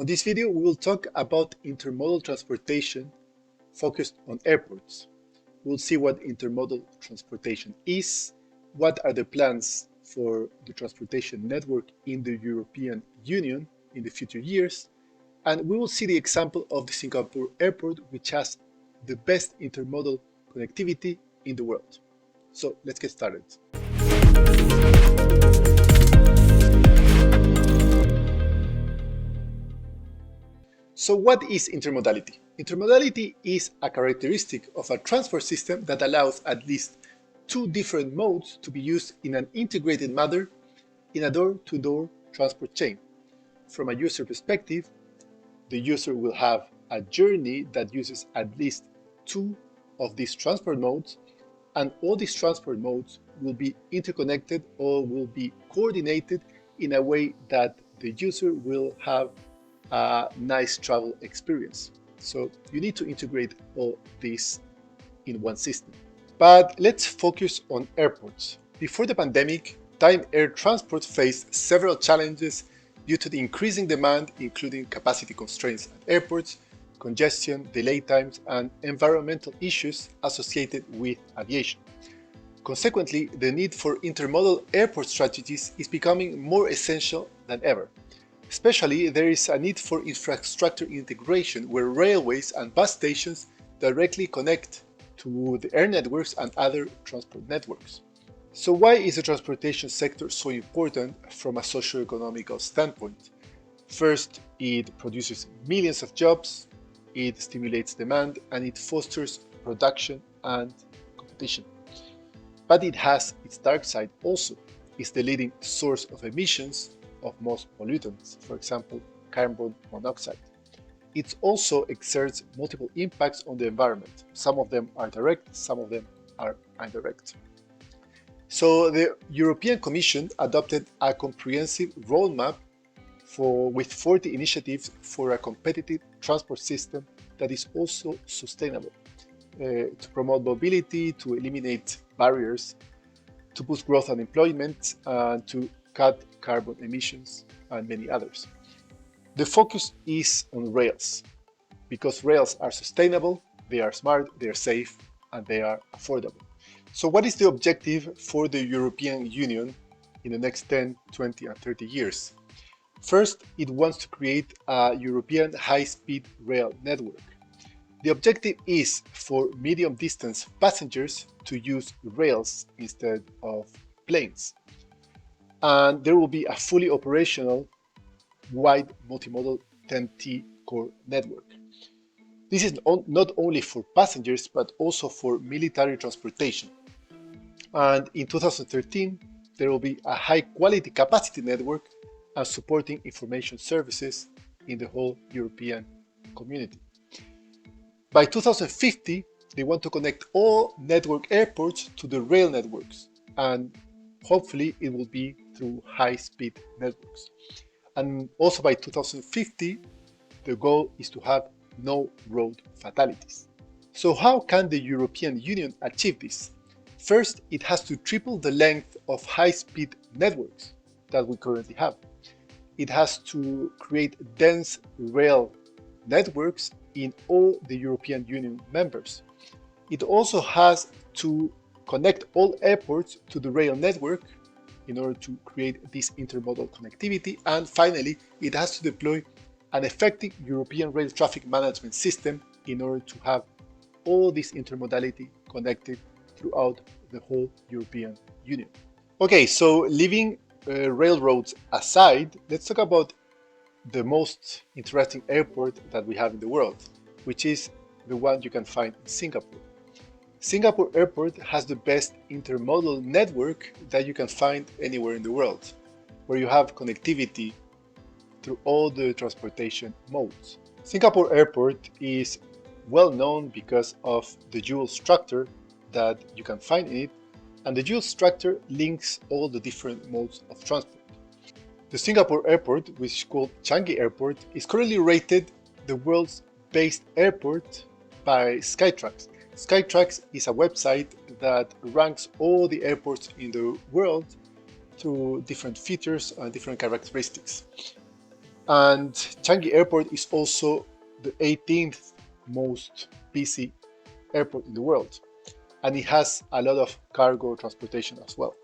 On this video, we will talk about intermodal transportation focused on airports. We'll see what intermodal transportation is, what are the plans for the transportation network in the European Union in the future years, and we will see the example of the Singapore airport, which has the best intermodal connectivity in the world. So let's get started. So what is intermodality? Intermodality is a characteristic of a transport system that allows at least two different modes to be used in an integrated manner in a door-to-door transport chain. From a user perspective, the user will have a journey that uses at least two of these transport modes, and all these transport modes will be interconnected or will be coordinated in a way that the user will have a nice travel experience. So you need to integrate all this in one system. But let's focus on airports. Before the pandemic, time air transport faced several challenges due to the increasing demand, including capacity constraints at airports, congestion, delay times, and environmental issues associated with aviation. Consequently, the need for intermodal airport strategies is becoming more essential than ever. Especially, there is a need for infrastructure integration where railways and bus stations directly connect to the air networks and other transport networks. So why is the transportation sector so important from a socio-economical standpoint? First, it produces millions of jobs, it stimulates demand, and it fosters production and competition. But it has its dark side also. It's the leading source of emissions of most pollutants, for example, carbon monoxide. It also exerts multiple impacts on the environment. Some of them are direct, some of them are indirect. So the European Commission adopted a comprehensive roadmap with 40 initiatives for a competitive transport system that is also sustainable, to promote mobility, to eliminate barriers, to boost growth and employment, and to cut carbon emissions, and many others. The focus is on rails, because rails are sustainable, they are smart, they are safe, and they are affordable. So what is the objective for the European Union in the next 10, 20, and 30 years? First, it wants to create a European high-speed rail network. The objective is for medium-distance passengers to use rails instead of planes. And there will be a fully operational wide multimodal TEN-T core network. This is not only for passengers, but also for military transportation. And in 2013, there will be a high-quality capacity network and supporting information services in the whole European community. By 2050, they want to connect all network airports to the rail networks, and hopefully it will be through high-speed networks. And also by 2050, the goal is to have no road fatalities. So how can the European Union achieve this? First, it has to triple the length of high-speed networks that we currently have. It has to create dense rail networks in all the European Union members. It also has to connect all airports to the rail network in order to create this intermodal connectivity. And finally, it has to deploy an effective European rail traffic management system in order to have all this intermodality connected throughout the whole European Union. Okay, so leaving railroads aside, let's talk about the most interesting airport that we have in the world, which is the one you can find in Singapore. Singapore Airport has the best intermodal network that you can find anywhere in the world, where you have connectivity through all the transportation modes. Singapore Airport is well known because of the dual structure that you can find in it, and the dual structure links all the different modes of transport. The Singapore Airport, which is called Changi Airport, is currently rated the world's best airport by Skytrax. Skytrax is a website that ranks all the airports in the world through different features and different characteristics. And Changi Airport is also the 18th most busy airport in the world, and it has a lot of cargo transportation as well.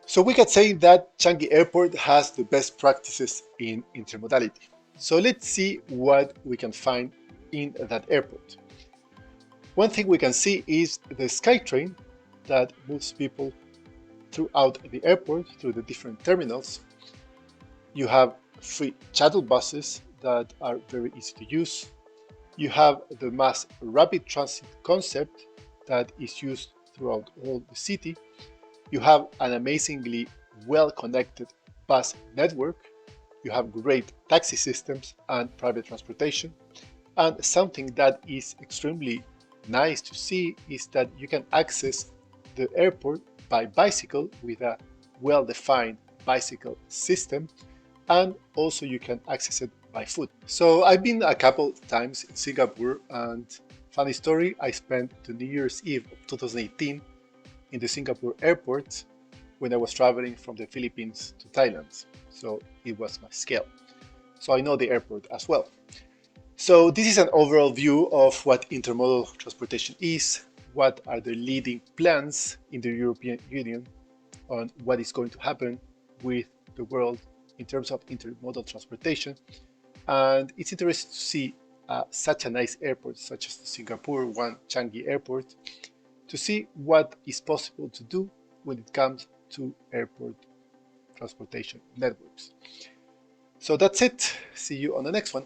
So we can say that Changi Airport has the best practices in intermodality. So let's see what we can find in that airport. One thing we can see is the SkyTrain that moves people throughout the airport through the different terminals. You have free shuttle buses that are very easy to use. You have the mass rapid transit concept that is used throughout all the city. You have an amazingly well-connected bus network. You have great taxi systems and private transportation. And something that is extremely nice to see is that you can access the airport by bicycle with a well-defined bicycle system, and also you can access it by foot. So I've been a couple times in Singapore, and funny story, I spent the New Year's Eve of 2018 in the Singapore airport when I was traveling from the Philippines to Thailand. So it was my scale. So I know the airport as well. So this is an overall view of what intermodal transportation is, what are the leading plans in the European Union on what is going to happen with the world in terms of intermodal transportation. And it's interesting to see such a nice airport such as the Singapore one, Changi Airport, to see what is possible to do when it comes to airport transportation networks. So that's it. See you on the next one.